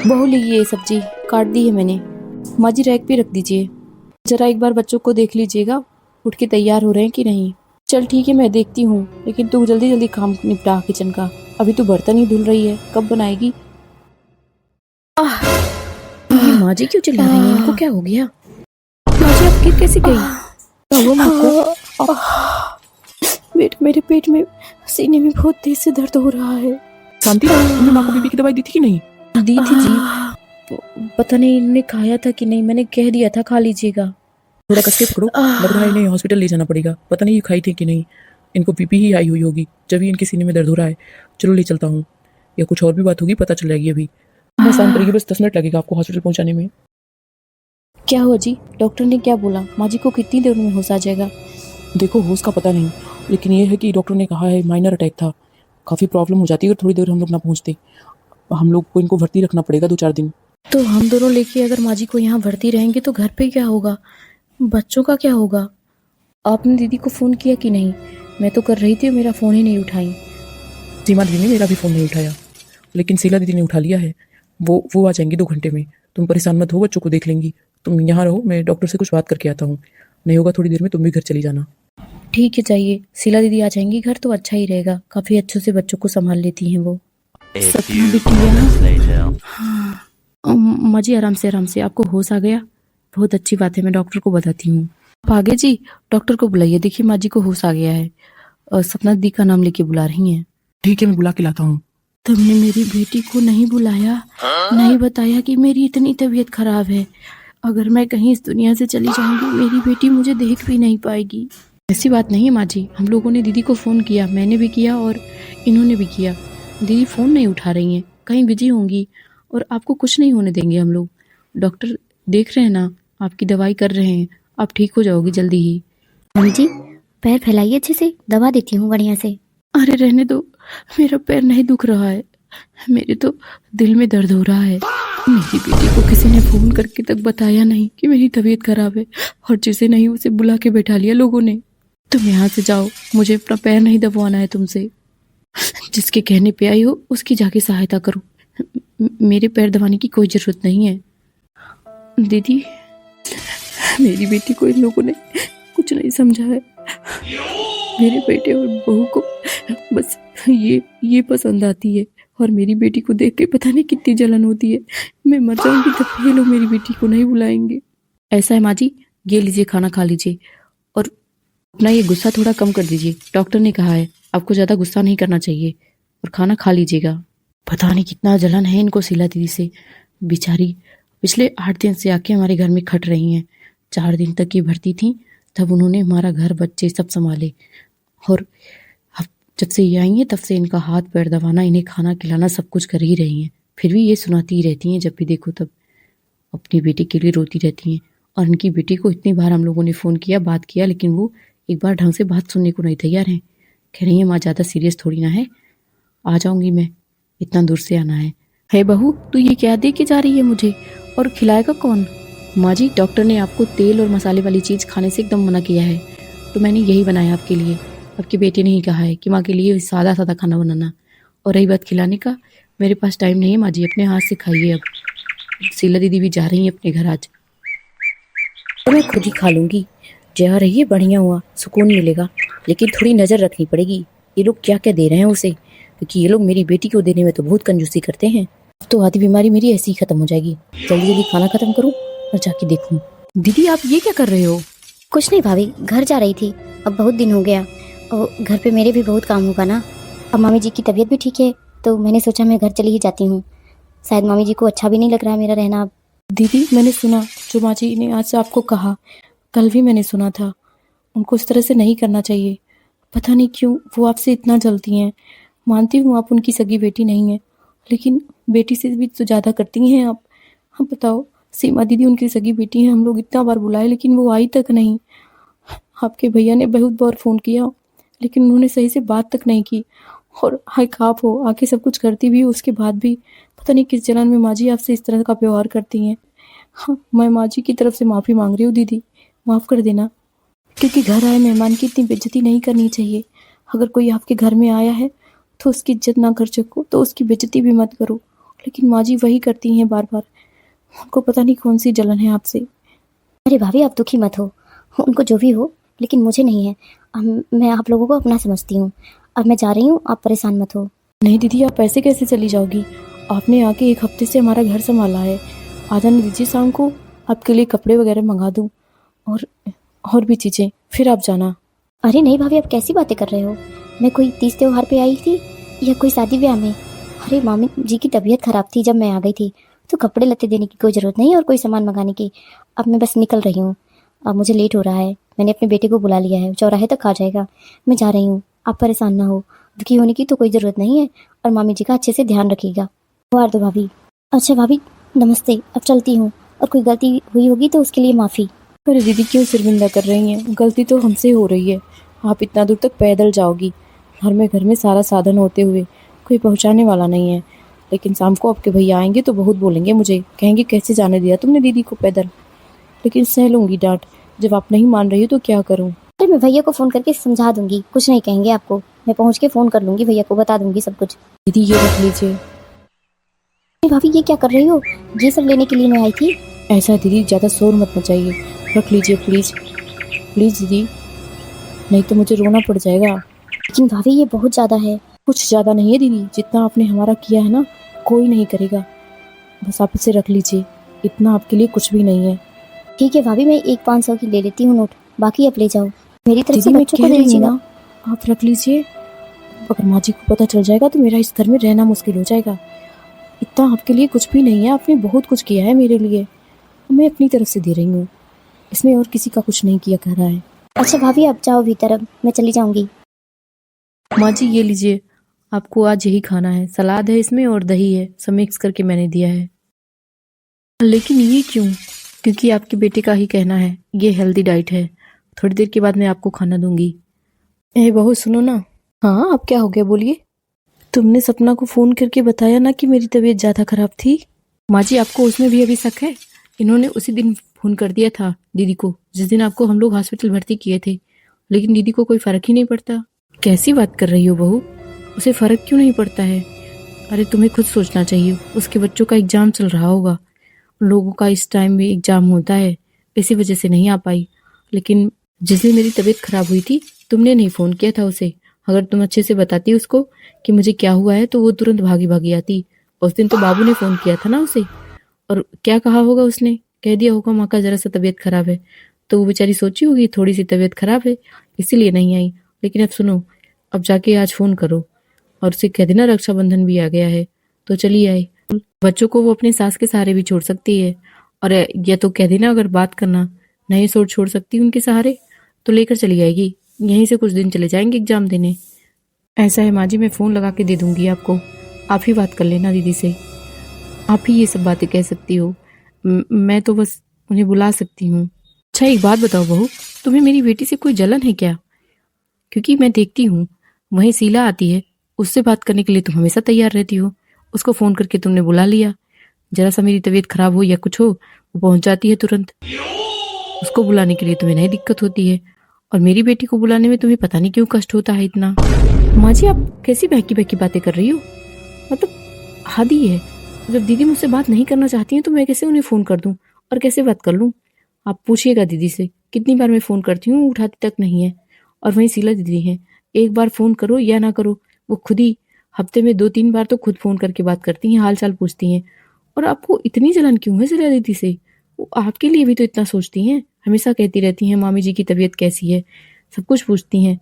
बहू ली ये सब्जी काट दी है मैंने। माँ जी रैक पे रख दीजिए। जरा एक बार बच्चों को देख लीजिएगा, उठ के तैयार हो रहे हैं कि नहीं। चल ठीक है, मैं देखती हूँ, लेकिन तू जल्दी जल्दी काम निपटा किचन का। अभी तू बर्तन ही धुल रही है, कब बनाएगी? ये माँ जी क्यों चिल्ला रही हैं? इनको क्या हो गया? माँ जी आप गिर कैसे गई? क्या हुआ माँ को? मेरे पेट में, सीने में बहुत तेज से दर्द हो रहा है। शांति, तुमने माँ को बीपी की दवाई दी थी कि नहीं? दी थी जी, पता नहीं इन्होंने खाया था कि नहीं। मैंने कह दिया था खा लीजिएगा। थोड़ा कस के पकड़ो, लग रहा है इन्हें हॉस्पिटल ले जाना पड़ेगा। पता नहीं ये खाई थी कि नहीं, इनको बीपी ही आई हुई होगी, जब ही इनके सीने में दर्द हो रहा है। चलो ले चलता हूँ, या कुछ और भी बात होगी पता चल जाएगी। अभी मैं शांत रहिए, बस 10 मिनट लगेगा आपको हॉस्पिटल पहुँचाने में। क्या हुआ जी? डॉक्टर ने क्या बोला? माँ जी को कितनी देर में होश आ जाएगा? देखो होश का पता नहीं, लेकिन ये है कि डॉक्टर ने कहा है माइनर अटैक था। काफ़ी प्रॉब्लम हो जाती है अगर थोड़ी देर हम लोग ना पहुँचते। हम लोग को इनको भर्ती रखना पड़ेगा 2-4 दिन। तो हम दोनों लेके अगर माँ जी को यहाँ भर्ती रहेंगे तो घर पे क्या होगा? बच्चों का क्या होगा? आपने दीदी को फ़ोन किया कि नहीं? मैं तो कर रही थी, मेरा फ़ोन ही नहीं उठाई। सीमा दीदी ने मेरा भी फ़ोन नहीं उठाया, लेकिन शीला दीदी ने उठा लिया है। वो आ जाएंगी 2 घंटे में। तुम परेशान मत हो, बच्चों को देख लेंगी। तुम यहाँ रहो, मैं डॉक्टर से कुछ बात करके आता हूँ। नहीं होगा थोड़ी देर में तुम भी घर चली जाना। ठीक है, चाहिए शीला दीदी आ जाएंगी घर तो अच्छा ही रहेगा। काफ़ी अच्छे से बच्चों को संभाल लेती हैं वो। सपना बिटिया। हाँ माँ जी, आराम से आपको होश आ गया, बहुत अच्छी बात है। मैं डॉक्टर को बताती हूँ। आप आगे जी, डॉक्टर को बुलाइए। देखिए माँ जी को होश आ गया है और सपना दी का नाम लेके बुला रही हैं। ठीक है, मैं बुला के लाता हूँ। तुमने मेरी बेटी को नहीं बुलाया, नहीं बताया कि मेरी इतनी तबीयत खराब है। अगर मैं कहीं इस दुनिया से चली जाऊंगी, मेरी बेटी मुझे देख भी नहीं पाएगी। ऐसी बात नहीं है माँ जी, हम लोगों ने दीदी को फ़ोन किया, मैंने भी किया और इन्होंने भी किया। दीदी फ़ोन नहीं उठा रही हैं, कहीं बिजी होंगी, और आपको कुछ नहीं होने देंगे हम लोग। डॉक्टर देख रहे हैं ना, आपकी दवाई कर रहे हैं, आप ठीक हो जाओगी जल्दी ही। मम्मी जी पैर फैलाइए अच्छे से, दवा देती हूँ बढ़िया से। अरे रहने दो, मेरा पैर नहीं दुख रहा है, मेरे तो दिल में दर्द हो रहा है। मेरी बेटी को किसी ने फ़ोन करके तक बताया नहीं कि मेरी तबीयत खराब है, और जिसे नहीं उसे बुला के बैठा लिया लोगों ने। तुम यहाँ से जाओ, मुझे अपना पैर नहीं दबवाना है तुमसे। जिसके कहने पे आई हो उसकी जाके सहायता करो। मेरे पैर दबाने की कोई ज़रूरत नहीं है। दीदी, मेरी बेटी को इन लोगों ने कुछ नहीं समझा है। मेरे बेटे और बहू को बस ये पसंद आती है, और मेरी बेटी को देख के पता नहीं कितनी जलन होती है। मैं मर जाऊंगी तब ये लोग मेरी बेटी को नहीं बुलाएंगे। ऐसा है माँ जी, ये लीजिए, खाना खा लीजिए और अपना ये गुस्सा थोड़ा कम कर दीजिए। डॉक्टर ने कहा है आपको ज़्यादा गुस्सा नहीं करना चाहिए, और खाना खा लीजिएगा। पता नहीं कितना जलन है इनको शीला दीदी से। बेचारी पिछले 8 दिन से आके हमारे घर में खट रही हैं। 4 दिन तक ये भर्ती थी, तब उन्होंने हमारा घर बच्चे सब संभाले, और अब जब से ये आई हैं तब से इनका हाथ पैर दबाना, इन्हें खाना खिलाना सब कुछ कर ही रही हैं। फिर भी ये सुनाती ही रहती हैं, जब भी देखो तब अपनी बेटी के लिए रोती रहती हैं। और इनकी बेटी को इतनी बार हम लोगों ने फ़ोन किया, बात किया, लेकिन वो एक बार ढंग से बात सुनने को नहीं तैयार हैं। कह रही हैं माँ ज़्यादा सीरियस थोड़ी ना है, आ जाऊंगी मैं, इतना दूर से आना है। हे बहू, तू ये क्या दे के जा रही है मुझे, और खिलाएगा कौन? माँ जी, डॉक्टर ने आपको तेल और मसाले वाली चीज़ खाने से एकदम मना किया है, तो मैंने यही बनाया आपके लिए। आपके बेटे ने ही कहा है कि माँ के लिए सादा सादा खाना बनाना। और रही बात खिलाने का, मेरे पास टाइम नहीं है माँ जी, अपने हाथ से खाइए। अब शीला दीदी भी जा रही हैं अपने घर आज, तो मैं खुद ही खा लूँगी। जा रही है, बढ़िया हुआ, सुकून मिलेगा। लेकिन थोड़ी नज़र रखनी पड़ेगी, ये लोग क्या क्या दे रहे हैं उसे, क्योंकि ये लोग मेरी बेटी को देने में तो बहुत कंजूसी करते हैं। अब तो आधी बीमारी मेरी ऐसी ही खत्म हो जाएगी। जल्दी जल्दी खाना खत्म करूँ और जाके देखूँ। दीदी आप ये क्या कर रहे हो? कुछ नहीं भाभी, घर जा रही थी, अब बहुत दिन हो गया और घर पे मेरे भी बहुत काम होगा ना। अब मामी जी की तबीयत भी ठीक है, तो मैंने सोचा मैं घर चली ही जाती हूँ। शायद मामी जी को अच्छा भी नहीं लग रहा है मेरा रहना अब। दीदी मैंने सुना जो माँ जी ने आज से आपको कहा, कल भी मैंने सुना था। उनको इस तरह से नहीं करना चाहिए। पता नहीं क्यों वो आपसे इतना जलती हैं। मानती हूँ आप उनकी सगी बेटी नहीं है, लेकिन बेटी से भी तो ज़्यादा करती हैं आप। हम बताओ, सीमा दीदी उनकी सगी बेटी हैं, हम लोग इतना बार बुलाए लेकिन वो आई तक नहीं। आपके भैया ने बहुत बार फ़ोन किया, लेकिन उन्होंने सही से बात तक नहीं की। और हाय आप हो, आके सब कुछ करती भी, उसके बाद भी पता नहीं किस जलन में माँ जी आपसे इस तरह का व्यवहार करती हैं। हाँ, मैं माँ जी की तरफ से माफ़ी मांग रही हूँ दीदी, माफ़ कर देना। क्योंकि घर आए मेहमान की इतनी बेइज्जती नहीं करनी चाहिए। अगर कोई आपके घर में आया है तो उसकी इज्जत ना कर सको तो उसकी बेइज्जती भी मत करो। लेकिन माँ जी वही करती हैं बार बार। उनको पता नहीं कौन सी जलन है आपसे। अरे भाभी आप दुखी मत हो, उनको जो भी हो, लेकिन मुझे नहीं है। मैं आप लोगों को अपना समझती हूँ। अब मैं जा रही हूँ, आप परेशान मत हो। नहीं दीदी, आप ऐसे कैसे चली जाओगी? आपने आके 1 हफ्ते से हमारा घर संभाला है। आ जाने दीजिए शाम को, आपके लिए कपड़े वगैरह मंगा दूँ और भी चीज़ें, फिर आप जाना। अरे नहीं भाभी, आप कैसी बातें कर रहे हो? मैं कोई तीज त्योहार पे आई थी या कोई शादी ब्याह में? अरे मामी जी की तबीयत खराब थी जब मैं आ गई थी, तो कपड़े लत्ते देने की कोई ज़रूरत नहीं और कोई सामान मंगाने की। अब मैं बस निकल रही हूँ, अब मुझे लेट हो रहा है। मैंने अपने बेटे को बुला लिया है, चौराहे तक आ जाएगा। मैं जा रही हूँ, आप परेशान ना हो। दुखी होने की तो कोई ज़रूरत नहीं है, और मामी जी का अच्छे से ध्यान रखिएगा। वार दो भाभी। अच्छा भाभी नमस्ते, अब चलती हूँ, और कोई गलती हुई होगी तो उसके लिए माफ़ी। अरे दीदी, क्यों शर्मिंदा कर रही हैं? गलती तो हमसे हो रही है। आप इतना दूर तक पैदल जाओगी, घर में सारा साधन होते हुए कोई पहुंचाने वाला नहीं है। लेकिन शाम को आपके भैया आएंगे तो बहुत बोलेंगे मुझे, कहेंगे कैसे जाने दिया तुमने दीदी को पैदल। लेकिन सह लूंगी डांट। जब आप नहीं मान रही हो तो क्या करूं? अरे मैं भैया को फ़ोन करके समझा दूंगी, कुछ नहीं कहेंगे आपको। मैं पहुँच के फ़ोन कर लूंगी भैया को, बता दूंगी सब कुछ। दीदी ये रख लीजिए। अरे भाभी ये क्या कर रही हो? ये सब लेने के लिए मैं आई थी। ऐसा दीदी ज़्यादा शोर मत मचाइए, रख लीजिए प्लीज़ प्लीज़ दीदी, नहीं तो मुझे रोना पड़ जाएगा। लेकिन भाभी ये बहुत ज़्यादा है। कुछ ज़्यादा नहीं है दीदी, जितना आपने हमारा किया है ना, कोई नहीं करेगा। बस आप इसे रख लीजिए, इतना आपके लिए कुछ भी नहीं है। ठीक है भाभी, मैं एक 500 की ले लेती हूँ नोट, बाकी आप ले जाओ। मेरी तरफ से दीदी मैं बच्चों को कह दे रही हूँ दीजिएगा। ना, आप रख लीजिए। अगर माँ जी को पता चल जाएगा तो मेरा इस घर में रहना मुश्किल हो जाएगा। इतना आपके लिए कुछ भी नहीं है, आपने बहुत कुछ किया है मेरे लिए, मैं अपनी तरफ से दे रही हूँ। इसमें और किसी का कुछ नहीं किया कर रहा है। अच्छा भाभी आप जाओ भीतर, अब मैं चली जाऊंगी। माँ जी ये लीजिए, आपको आज यही खाना है। सलाद है इसमें और दही है, सब मिक्स करके मैंने दिया है। लेकिन ये क्यों? क्योंकि आपके बेटे का ही कहना है, ये हेल्दी डाइट है। थोड़ी देर के बाद मैं आपको खाना दूंगी। ए बहू सुनो ना। हाँ, अब क्या हो गया बोलिए। तुमने सपना को फोन करके बताया ना कि मेरी तबीयत ज्यादा खराब थी। माँ जी आपको उसमें भी अभी शक है? इन्होंने उसी दिन फोन कर दिया था दीदी को, जिस दिन आपको हम लोग हॉस्पिटल भर्ती किए थे, लेकिन दीदी को कोई फर्क ही नहीं पड़ता। कैसी बात कर रही हो बहू, उसे फर्क क्यों नहीं पड़ता है? अरे तुम्हें खुद सोचना चाहिए, उसके बच्चों का एग्जाम चल रहा होगा। लोगों का इस टाइम में एग्जाम होता है, इसी वजह से नहीं आ पाई। लेकिन जिस दिन मेरी तबीयत खराब हुई थी, तुमने नहीं फोन किया था उसे। अगर तुम अच्छे से बताती उसको कि मुझे क्या हुआ है तो वो तुरंत भागी भागी आती। उस दिन तो बाबू ने फोन किया था ना उसे, और क्या कहा होगा उसने? कह दिया होगा माँ का जरा सा तबीयत खराब है, तो वो बेचारी सोची होगी थोड़ी सी तबीयत खराब है इसीलिए नहीं आई। लेकिन अब सुनो, अब जाके आज फोन करो और उसे कह देना रक्षाबंधन भी आ गया है तो चली आए। बच्चों को वो अपने सास के सहारे भी छोड़ सकती है, और या तो कह देना अगर बात करना नहीं छोड़ सकती उनके सहारे तो लेकर चली आएगी। यहीं से कुछ दिन चले जाएंगे एग्जाम देने। ऐसा है माँ जी, मैं फोन लगा के दे दूंगी आपको, आप ही बात कर लेना दीदी से। आप ही ये सब बातें कह सकती हो, मैं तो बस उन्हें बुला सकती हूँ। अच्छा एक बात बताओ बहू, तुम्हें मेरी बेटी से कोई जलन है क्या? क्योंकि मैं देखती हूँ वहीं शीला आती है, उससे बात करने के लिए तुम हमेशा तैयार रहती हो। उसको फोन करके तुमने बुला लिया, जरा सा मेरी तबीयत खराब हो या कुछ हो वो पहुंच जाती है तुरंत। उसको बुलाने के लिए तुम्हें नहीं दिक्कत होती है, और मेरी बेटी को बुलाने में तुम्हें पता नहीं क्यों कष्ट होता है इतना। माँ जी आप कैसी बहकी बहकी बातें कर रही हो? मतलब हद ही है। जब दीदी मुझसे बात नहीं करना चाहती हैं तो मैं कैसे उन्हें फोन कर दूं और कैसे बात कर लूं? आप पूछिएगा दीदी से, कितनी बार मैं फोन करती हूँ उठाती तक नहीं है। और वहीं शीला दीदी हैं, एक बार फोन करो या ना करो वो खुद ही हफ्ते में 2-3 बार तो खुद फोन करके बात करती हैं, हाल चाल पूछती हैं। और आपको इतनी जलन क्यों है शीला दीदी से? वो आपके लिए भी तो इतना सोचती हैं, हमेशा कहती रहती हैं मामी जी की तबीयत कैसी है, सब कुछ पूछती हैं।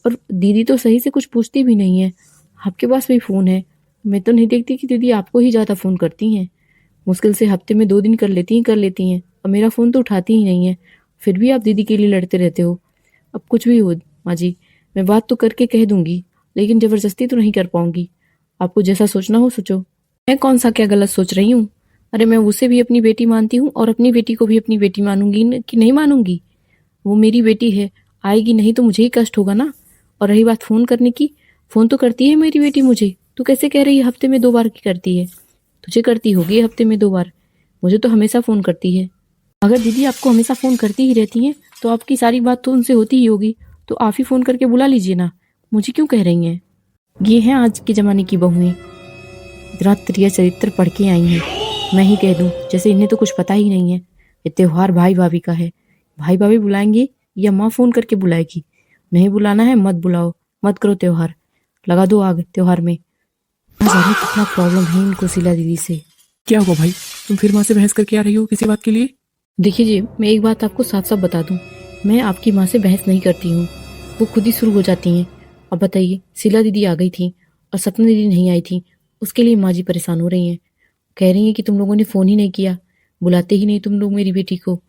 और दीदी तो सही से कुछ पूछती भी नहीं है। आपके पास भी फोन है, मैं तो नहीं देखती कि दीदी आपको ही ज्यादा फोन करती हैं। मुश्किल से हफ्ते में 2 दिन कर लेती हैं, और मेरा फोन तो उठाती ही नहीं है। फिर भी आप दीदी के लिए लड़ते रहते हो। अब कुछ भी हो माँ जी, मैं बात तो करके कह दूंगी, लेकिन जबरदस्ती तो नहीं कर पाऊंगी। आपको जैसा सोचना हो सोचो। मैं कौन सा क्या गलत सोच रही हूँ? अरे मैं उसे भी अपनी बेटी मानती हूँ और अपनी बेटी को भी अपनी बेटी मानूंगी कि नहीं मानूंगी? वो मेरी बेटी है, आएगी नहीं तो मुझे ही कष्ट होगा ना। और रही बात फोन करने की, फोन तो करती है मेरी बेटी मुझे। तू कैसे कह रही है हफ्ते में 2 बार की करती है? तुझे करती होगी हफ्ते में 2 बार, मुझे तो हमेशा फोन करती है। अगर दीदी आपको हमेशा फोन करती ही रहती हैं तो आपकी सारी बात तो उनसे होती ही होगी, तो आप ही फोन करके बुला लीजिए ना। मुझे क्यों कह रही हैं? ये हैं आज के जमाने की बहुएं। इतना त्रिय चरित्र पढ़ के आई हैं। मैं ही कह दूं जैसे इन्हें तो कुछ पता ही नहीं है। ये त्योहार भाई भाभी का है, भाई भाभी बुलाएंगे या माँ फोन करके बुलाएगी। नहीं बुलाना है मत बुलाओ, मत करो त्योहार, लगा दो आग त्योहार में। ना जाने कितना प्रॉब्लम है इनको शीला दीदी से। क्या हुआ भाई, तुम फिर माँ से बहस करके आ रही हो किसी बात के लिए? देखिए जी, मैं एक बात आपको साफ साफ बता दूं, मैं आपकी माँ से बहस नहीं करती हूँ, वो खुद ही शुरू हो जाती हैं। अब बताइए, शीला दीदी आ गई थी और सपना दीदी नहीं आई थी, उसके लिए माँ जी परेशान हो रही हैं। कह रही हैं कि तुम लोगों ने फ़ोन ही नहीं किया, बुलाते ही नहीं तुम लोग मेरी बेटी को।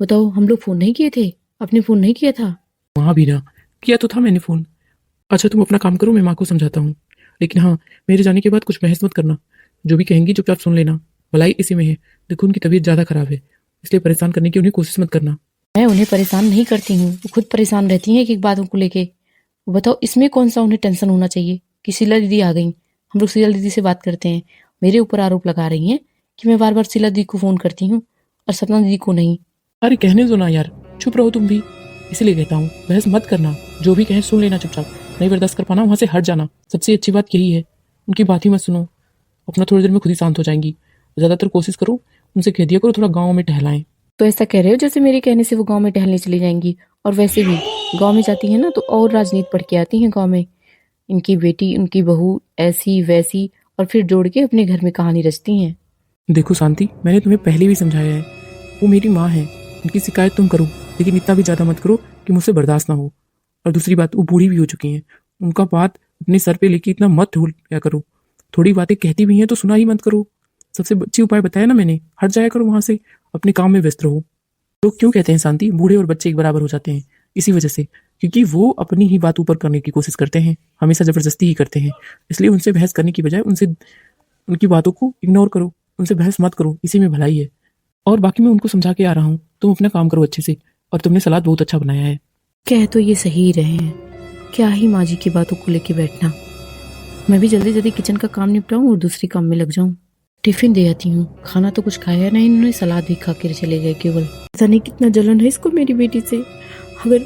बताओ, हम लोग फ़ोन नहीं किए थे? आपने फ़ोन नहीं किया था? वहाँ भी ना किया तो था मैंने फ़ोन। अच्छा तुम अपना काम करो, मैं माँ को समझाता हूँ। लेकिन हाँ, मेरे जाने के बाद कुछ बहस मत करना, जो भी कहेंगी चुपचाप सुन लेना, भलाई इसी में है। देखो उनकी तबीयत ज़्यादा खराब है, इसलिए परेशान करने की उन्हें कोशिश मत करना। मैं उन्हें परेशान नहीं करती हूँ, वो खुद परेशान रहती हैं एक एक बातों को लेके। बताओ, इसमें कौन सा उन्हें टेंशन होना चाहिए कि शीला दीदी आ गई। हम लोग शीला दीदी से बात करते हैं, मेरे ऊपर आरोप लगा रही हैं कि मैं बार बार शीला दीदी को फ़ोन करती हूँ और सपना दीदी को नहीं। अरे कहने दो ना यार, चुप रहो तुम भी। इसलिए कहता हूँ बहस मत करना, जो भी कहें सुन लेना चुपचाप। नहीं बर्दाश्त कर पाना वहाँ से हट जाना, सबसे अच्छी बात यही है। उनकी बात ही मत सुनो, अपना थोड़ी देर में खुद ही शांत हो जाएंगी। ज़्यादातर कोशिश करो, उनसे कह दिया करो थोड़ा गाँव में टहलाएं। तो ऐसा कह रहे हो जैसे मेरे कहने से वो गांव में टहलने चली जाएंगी? और वैसे भी गांव में जाती है ना तो और राजनीति पढ़ के आती हैं गांव में। इनकी बेटी, उनकी बहू, ऐसी वैसी, और फिर जोड़ के अपने घर में कहानी रचती हैं। देखो शांति, मैंने तुम्हें पहले भी समझाया है, वो मेरी माँ है, उनकी शिकायत तुम करो, लेकिन इतना भी ज़्यादा मत करो कि मुझसे बर्दाश्त ना हो। और दूसरी बात, वो बूढ़ी भी हो चुकी हैं, उनका बात अपने सर पे लेके इतना मत ढोल क्या करो। थोड़ी बातें कहती भी हैं तो सुना ही मत करो। सबसे अच्छी उपाय बताया ना मैंने, हट जाया करो वहाँ से, अपने काम में व्यस्त रहो। लोग क्यों कहते हैं शांति, बूढ़े और बच्चे एक बराबर हो जाते हैं? इसी वजह से, क्योंकि वो अपनी ही बात ऊपर करने की कोशिश करते हैं, हमेशा ज़बरदस्ती ही करते हैं। इसलिए उनसे बहस करने की बजाय उनसे उनकी बातों को इग्नोर करो, उनसे बहस मत करो, इसी में भलाई है। और बाकी मैं उनको समझा के आ रहा हूँ, तुम अपना काम करो अच्छे से। और तुमने सलाद बहुत अच्छा बनाया है। कह तो ये सही ही रहे हैं, क्या ही माँ जी की बातों को लेके बैठना। मैं भी जल्दी जल्दी किचन का काम निपटाऊं और दूसरी काम में लग जाऊं। टिफिन दे आती हूँ, खाना तो कुछ खाया नहीं इन्होंने, सलाद भी खा कर चले गए केवल। पता नहीं कितना जलन है इसको मेरी बेटी से। अगर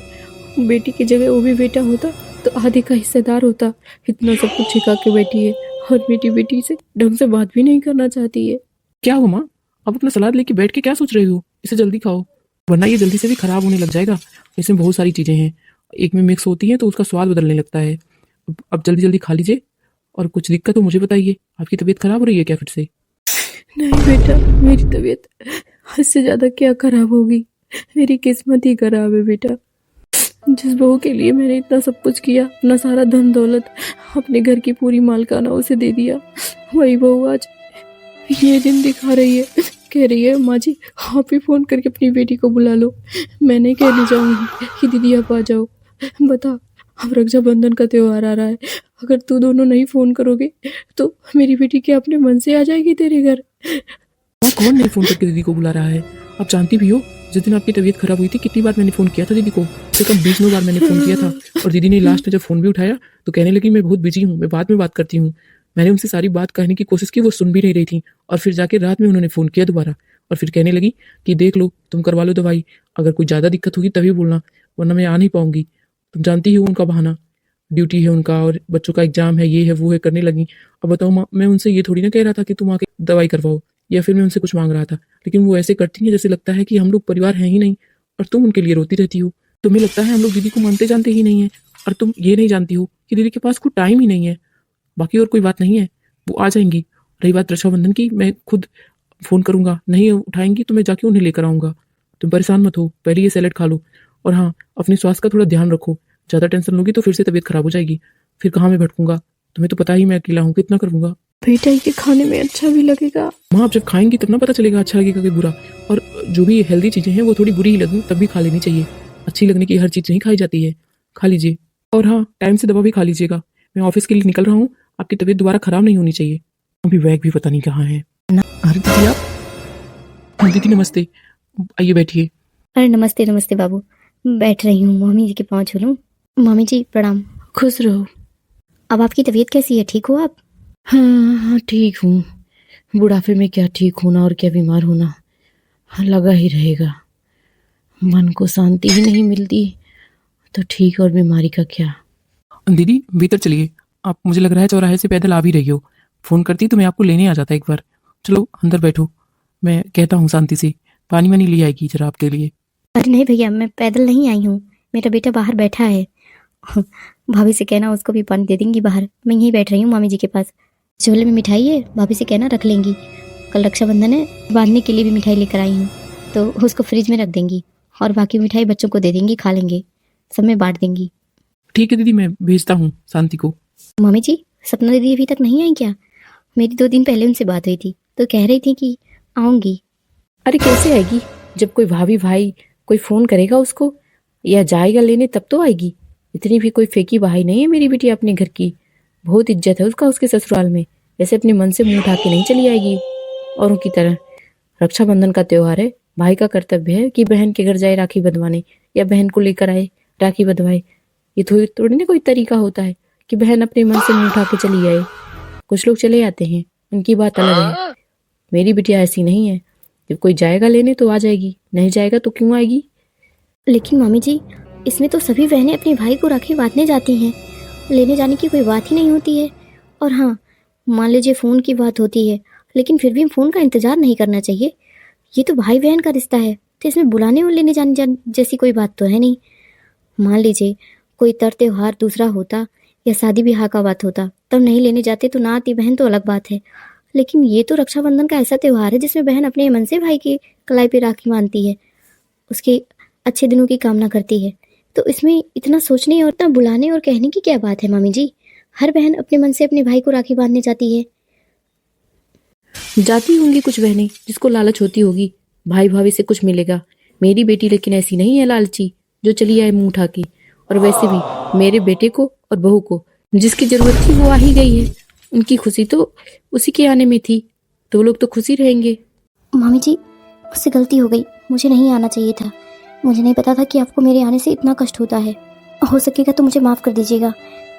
बेटी की जगह वो भी बेटा होता तो आधे का हिस्सेदार होता। इतना सब कुछ छिपा के बैठी है और मेरी बेटी से ढंग से बात भी नहीं करना चाहती है। क्या हुआ माँ, अब अपना सलाद लेके बैठ के क्या सोच रही हो? इसे जल्दी खाओ, वरना ये जल्दी से भी खराब होने लग जाएगा। इसमें बहुत सारी चीज़ें हैं, एक में मिक्स होती हैं तो उसका स्वाद बदलने लगता है। अब जल्दी जल्दी खा लीजिए, और कुछ दिक्कत हो मुझे बताइए। आपकी तबीयत खराब हो रही है क्या फिर से? नहीं बेटा, मेरी तबीयत हद से ज्यादा क्या खराब होगी, मेरी किस्मत ही खराब है बेटा। जिस बहू के लिए मैंने इतना सब कुछ किया, अपना सारा धन दौलत, अपने घर की पूरी मालकाना उसे दे दिया, वही बहू आज ये दिन दिखा रही है। कह रही है माँ जी आप ही फोन करके अपनी बेटी को बुला लो। मैं नहीं कहने जाऊंगी कि दीदी आप आ जाओ। बता, अब रक्षाबंधन का त्योहार आ रहा है, अगर तू दोनों नहीं फोन करोगे तो मेरी बेटी क्या अपने मन से आ जाएगी तेरे घर? माँ कौन नहीं फ़ोन करके दीदी को बुला रहा है? आप जानती भी हो, जिस दिन आपकी तबीयत खराब हुई थी कितनी बार मैंने फ़ोन किया था दीदी को, से कम 20 बार मैंने फ़ोन किया था। और दीदी ने लास्ट में जब फ़ोन भी उठाया तो कहने लगी मैं बहुत बिजी हूँ, मैं बाद में बात करती हूँ। मैंने उनसे सारी बात कहने की कोशिश की, वो सुन भी नहीं रही थी। और फिर जाके रात में उन्होंने फ़ोन किया दोबारा, और फिर कहने लगी कि देख लो तुम करवा लो दवाई, अगर कोई ज़्यादा दिक्कत होगी तभी बोलना, वरना मैं आ नहीं पाऊंगी। तुम जानती हो उनका बहाना, ड्यूटी है उनका और बच्चों का एग्जाम है, ये है वो है, करने लगी। अब बताओ माँ, मैं उनसे ये थोड़ी ना कह रहा था कि तुम आके दवाई करवाओ, या फिर मैं उनसे कुछ मांग रहा था, लेकिन वो ऐसे करती हैं जैसे लगता है कि हम लोग परिवार हैं ही नहीं, और तुम उनके लिए रोती रहती हो। तुम्हें लगता है हम लोग दीदी को मानते जानते ही नहीं है, और तुम ये नहीं जानती हो कि दीदी के पास कोई टाइम ही नहीं है। बाकी और कोई बात नहीं है, वो आ जाएंगी। रही बात रक्षाबंधन की, मैं खुद फ़ोन करूंगा, नहीं उठाएंगी तो मैं जाके उन्हें लेकर आऊंगा। तुम परेशान मत हो, पहले ये सैलेड खा लो। और हाँ, अपने स्वास्थ्य का थोड़ा ध्यान रखो, ज़्यादा टेंशन लोगी तो फिर से तबीयत खराब हो जाएगी, फिर कहाँ मैं भटकूंगा? तुम्हें तो पता ही मैं अकेला हूँ, कितना करूंगा। बेटा ये खाने में अच्छा भी लगेगा? माँ आप जब खाएंगी तब ना पता चलेगा अच्छा लगेगा कि बुरा। और जो भी हेल्दी चीज़ें हैं वो थोड़ी बुरी ही लगें तब भी खा लेनी चाहिए, अच्छी लगने की हर चीज़ नहीं खाई जाती है, खा लीजिए। और हाँ, टाइम से दवा भी खा लीजिएगा। मैं ऑफिस के लिए निकल रहा हूँ, आपकी तबीयत दोबारा खराब नहीं होनी चाहिए। अभी बैग भी पता नहीं कहाँ है। अरे दीदी आप, हाँ दीदी नमस्ते, आइए बैठिए। अरे नमस्ते नमस्ते बाबू, बैठ रही हूँ। मम्मी जी के पाँव छू लूँ? मम्मी जी प्रणाम। खुश रहो। अब आपकी तबीयत कैसी है, ठीक हो आप? हाँ हाँ ठीक हूँ, बुढ़ापे में क्या ठीक होना और क्या बीमार होना, लगा ही रहेगा। मन को शांति ही नहीं मिलती तो ठीक और बीमारी का क्या। दीदी भीतर चलिए, आप मुझे लग रहा है चौराहे से पैदल आ भी रही हो, फ़ोन करती तो मैं आपको लेने आ जाता एक बार। चलो अंदर बैठो, मैं कहता हूँ शांति से, पानी वानी ले आएगी जरा आपके लिए। अरे नहीं भैया, मैं पैदल नहीं आई हूँ, मेरा बेटा बाहर बैठा है। भाभी से कहना उसको भी पानी दे देंगी बाहर, मैं यहीं बैठ रही हूँ मामी जी के पास। झोले में मिठाई है, भाभी से कहना रख लेंगी। कल रक्षाबंधन है, बांधने के लिए भी मिठाई लेकर आई हूँ, तो उसको फ्रिज में रख देंगी और बाकी मिठाई बच्चों को दे देंगी, खा लेंगे, सब में बांट देंगी। ठीक है दीदी, मैं भेजता हूँ शांति को। मामी जी, सपना दीदी अभी तक नहीं आई क्या? मेरी 2 दिन पहले उनसे बात हुई थी, तो कह रही थी कि आऊँगी। अरे कैसे आएगी? जब कोई भाभी भाई कोई फ़ोन करेगा उसको या जाएगा लेने तब तो आएगी। इतनी भी कोई फेंकी बहाई नहीं है मेरी बेटी अपने घर की। बहुत इज्जत है उसका उसके ससुराल में। ऐसे अपने मन से मुंह उठा के नहीं चली आएगी औरों की तरह। रक्षाबंधन का त्योहार है, भाई का कर्तव्य है कि बहन के घर जाए राखी बंधवाने या बहन को लेकर आए राखी बंधवाए। ये थोड़ी ना कोई तरीका होता है कि बहन अपने मन से मुंह उठा के चली आए। कुछ लोग चले आते हैं, उनकी बात अलग है। मेरी बिटिया ऐसी नहीं है, जब कोई जाएगा लेने तो आ जाएगी, नहीं जाएगा तो क्यों आएगी? लेकिन मामी जी, इसमें तो सभी बहनें अपने भाई को राखी बांधने जाती हैं, लेने जाने की कोई बात ही नहीं होती है। और हाँ, मान लीजिए फ़ोन की बात होती है, लेकिन फिर भी फ़ोन का इंतज़ार नहीं करना चाहिए। ये तो भाई बहन का रिश्ता है, तो इसमें बुलाने और लेने जाने जैसी कोई बात तो है नहीं। मान लीजिए कोई त्योहार दूसरा होता या शादी ब्याह का बात होता, तब नहीं लेने जाते तो ना आती बहन, तो अलग बात है। लेकिन ये तो रक्षाबंधन का ऐसा त्योहार है जिसमें बहन अपने मन से भाई की कलाई पे राखी बांधती है, उसके अच्छे दिनों की कामना करती है। तो इसमें इतना सोचने और इतना बुलाने और कहने की क्या बात है मामी जी? हर बहन अपने मन से अपने भाई को राखी बांधने जाती है। जाती होंगी कुछ बहनें जिसको लालच होती होगी भाई भाभी से कुछ मिलेगा। मेरी बेटी लेकिन ऐसी नहीं है लालची जो चली आए मुंह उठा के। और वैसे भी मेरे बेटे को और बहू को जिसकी जरूरत थी वो आ ही गई है। उनकी खुशी तो उसी के आने में थी, तो वो लोग तो खुशी रहेंगे। मामी जी, मुझसे गलती हो गई, मुझे नहीं आना चाहिए था। मुझे नहीं पता था कि आपको मेरे आने से इतना कष्ट होता है। हो सकेगा तो मुझे माफ़ कर दीजिएगा।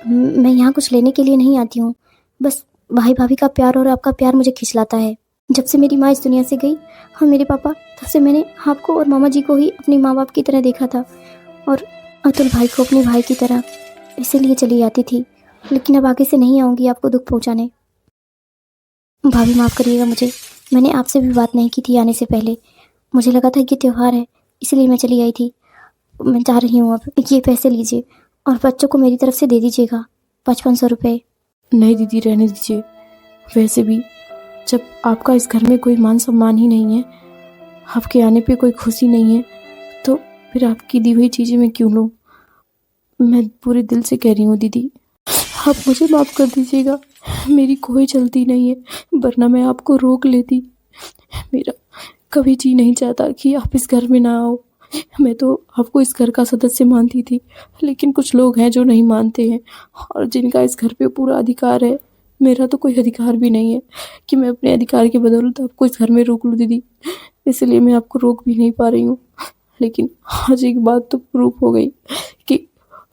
मैं यहाँ कुछ लेने के लिए नहीं आती हूँ, बस भाई भाभी का प्यार और आपका प्यार मुझे खिंचलाता है। जब से मेरी माँ इस दुनिया से गई और मेरे पापा, तब से मैंने आपको और मामा जी को ही अपने माँ बाप की तरह देखा था, और अतुल भाई को अपने भाई की तरह, इसीलिए चली आती थी। लेकिन अब आगे से नहीं आऊँगी आपको दुख पहुँचाने। भाभी माफ़ करिएगा मुझे, मैंने आपसे भी बात नहीं की थी आने से पहले। मुझे लगा था कि त्योहार है, इसलिए मैं चली आई थी। मैं जा रही हूँ अब। ये पैसे लीजिए और बच्चों को मेरी तरफ से दे दीजिएगा, 5500 रुपये। नहीं दीदी, रहने दीजिए। वैसे भी जब आपका इस घर में कोई मान सम्मान ही नहीं है, आपके आने पे कोई खुशी नहीं है, तो फिर आपकी दी हुई चीज़ें मैं क्यों लूँ? मैं पूरे दिल से कह रही हूँ दीदी, आप मुझे माफ़ कर दीजिएगा। मेरी कोई चलती नहीं है, वरना मैं आपको रोक लेती। मेरा कभी जी नहीं चाहता कि आप इस घर में ना आओ। मैं तो आपको इस घर का सदस्य मानती थी, लेकिन कुछ लोग हैं जो नहीं मानते हैं और जिनका इस घर पे पूरा अधिकार है। मेरा तो कोई अधिकार भी नहीं है कि मैं अपने अधिकार की बदौलत आपको इस घर में रोक लूँ दीदी, इसलिए मैं आपको रोक भी नहीं पा रही हूँ। लेकिन आज एक बात तो प्रूफ हो गई कि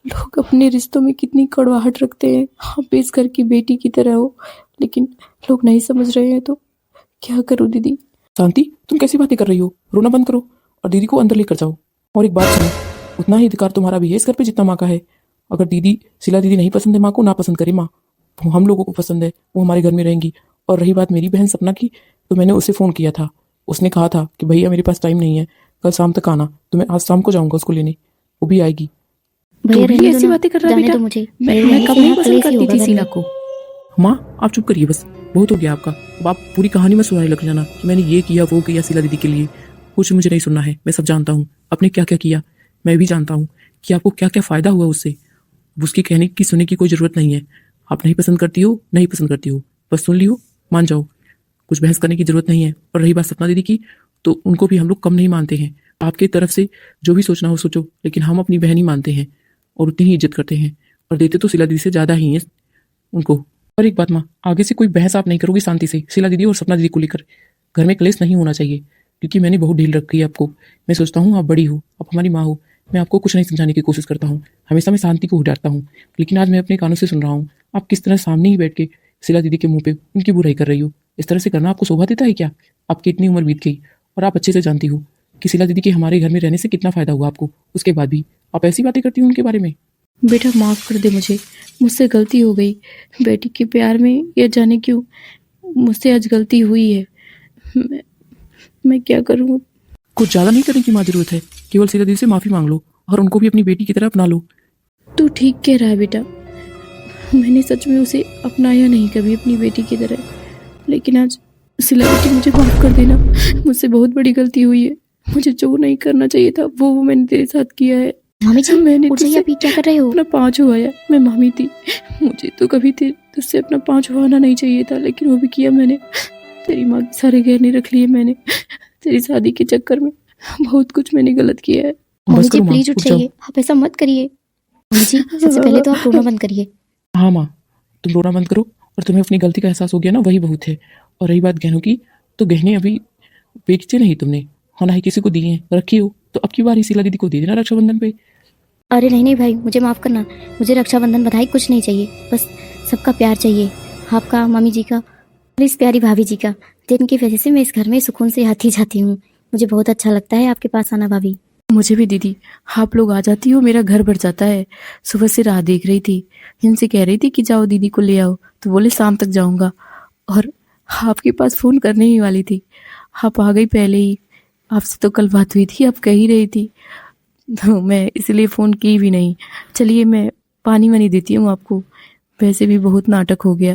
लोग अपने रिश्तों में कितनी कड़वाहट रखते हैं। आप इस घर की बेटी की तरह हो, लेकिन लोग नहीं समझ रहे हैं, तो क्या करूँ दीदी? शांति, तुम कैसी बातें कर रही हो? रोना बंद करो और दीदी को अंदर लेकर जाओ। और एक बात सुनो, उतना ही अधिकार तुम्हारा भी है इस घर पे जितना माँ का है। अगर दीदी, शीला दीदी नहीं पसंद है माँ को, ना पसंद करे माँ, वो हम लोगों को पसंद है, वो हमारे घर में रहेंगी। और रही बात मेरी बहन सपना की, तो मैंने उसे फ़ोन किया था। उसने कहा था कि भैया मेरे पास टाइम नहीं है, कल शाम तक आना, तो मैं आज शाम को जाऊँगा उसको लेने, वो भी आएगी। भैया भी ऐसी बातें कर रहा है जाने बेटा? दो मुझे। मैं कब नहीं पसंद करती थी शीला को। माँ आप चुप करिए, बस बहुत हो गया आपका। अब आप पूरी कहानी में सुनाने लग जाना कि मैंने ये किया वो किया शीला दीदी के लिए। कुछ मुझे नहीं सुनना है, मैं सब जानता हूँ आपने क्या क्या किया। मैं भी जानता हूँ कि आपको क्या क्या फ़ायदा हुआ उससे। उसकी कहने की सुनने की कोई ज़रूरत नहीं है। आप नहीं पसंद करती हो, नहीं पसंद करती हो, बस सुन लियो, मान जाओ, कुछ बहस करने की ज़रूरत नहीं है। और रही बात सपना दीदी की, तो उनको भी हम लोग कम नहीं मानते हैं। आपकी तरफ से जो भी सोचना हो सोचो, लेकिन हम अपनी बहन ही मानते हैं और उतनी ही इज्जत करते हैं, और देते तो शीला दीदी से ज़्यादा ही है उनको। और एक बात माँ, आगे से कोई बहस आप नहीं करोगी शांति से शीला दीदी और सपना दीदी को लेकर। घर में क्लेश नहीं होना चाहिए, क्योंकि मैंने बहुत ढील रखी है आपको। मैं सोचता हूँ आप बड़ी हो, आप हमारी माँ हो, मैं आपको कुछ नहीं समझाने की कोशिश करता हूँ, हमेशा मैं शांति को डांटता हूँ। लेकिन आज मैं अपने कानों से सुन रहा हूँ आप किस तरह सामने ही बैठ के शीला दीदी के मुंह पे उनकी बुराई कर रही हो। इस तरह से करना आपको शोभा देता है क्या? आपकी इतनी उम्र बीत गई और आप अच्छे से जानती हो कि शीला दीदी के हमारे घर में रहने से कितना फ़ायदा हुआ आपको। उसके बाद भी आप ऐसी बातें करती हो उनके बारे में। बेटा माफ़ कर दे मुझे, मुझसे गलती हो गई। बेटी के प्यार में या जाने क्यों मुझसे आज गलती हुई है। मैं क्या करूँ? कुछ ज़्यादा नहीं करने की माँ जरूरत है, केवल सीधे दिल से माफ़ी मांग लो और उनको भी अपनी बेटी की तरह अपना लो। तू ठीक कह रहा है बेटा, मैंने सच में उसे अपनाया नहीं कभी अपनी बेटी की तरह। लेकिन आज सिला बेटी मुझे माफ़ कर देना, मुझसे बहुत बड़ी गलती हुई है। मुझे जो नहीं करना चाहिए था वो मैंने तेरे साथ किया है। मामी जी मैंने उठ जाइए, तुझसे आप ये क्या कर रहे हो? अपना पाँव छुआया। मैं मामी थी, मुझे तो कभी तुझसे अपना पाँव छुआना नहीं चाहिए था, लेकिन वो भी किया मैंने। तेरी माँ के सारे गहने रख लिए मैंने। तेरी शादी के चक्कर में बहुत कुछ मैंने गलत किया है। मम्मी बस जी करो माँ, प्लीज उठ उठ जाओ। जाइए, आप ऐसा मत करिए। मम्मी जी सबसे पहले तो आप रोना बंद करिए। हाँ माँ, तुम रोना बंद करो और तुम्हें अपनी गलती का एहसास हो गया ना, वही बहुत है। और रही बात गहनों की, तो गहने अभी बेचे नहीं तुमने, हाँ ना ही किसी को दिए हैं, रखी हो तो अब की बार ही शीला दीदी को दे देना रक्षाबंधन पे। अरे नहीं नहीं भाई, मुझे माफ़ करना। मुझे रक्षाबंधन बधाई कुछ नहीं चाहिए, बस सबका प्यार चाहिए। आपका, मम्मी जी का और इस प्यारी भाभी जी का, जिनकी वजह से मैं इस घर में सुकून से आती जाती हूँ। मुझे बहुत अच्छा लगता है आपके पास आना भाभी। मुझे भी दीदी, आप लोग आ जाती हो मेरा घर भर जाता है। सुबह से राह देख रही थी, इनसे कह रही थी कि जाओ दीदी को ले आओ, तो बोले शाम तक जाऊंगा। और आपके पास फ़ोन करने ही वाली थी, आप आ गई पहले ही। आपसे तो कल बात हुई थी, आप कह ही रही थी, तो मैं इसलिए फ़ोन की भी नहीं। चलिए मैं पानी वानी देती हूँ आपको, वैसे भी बहुत नाटक हो गया।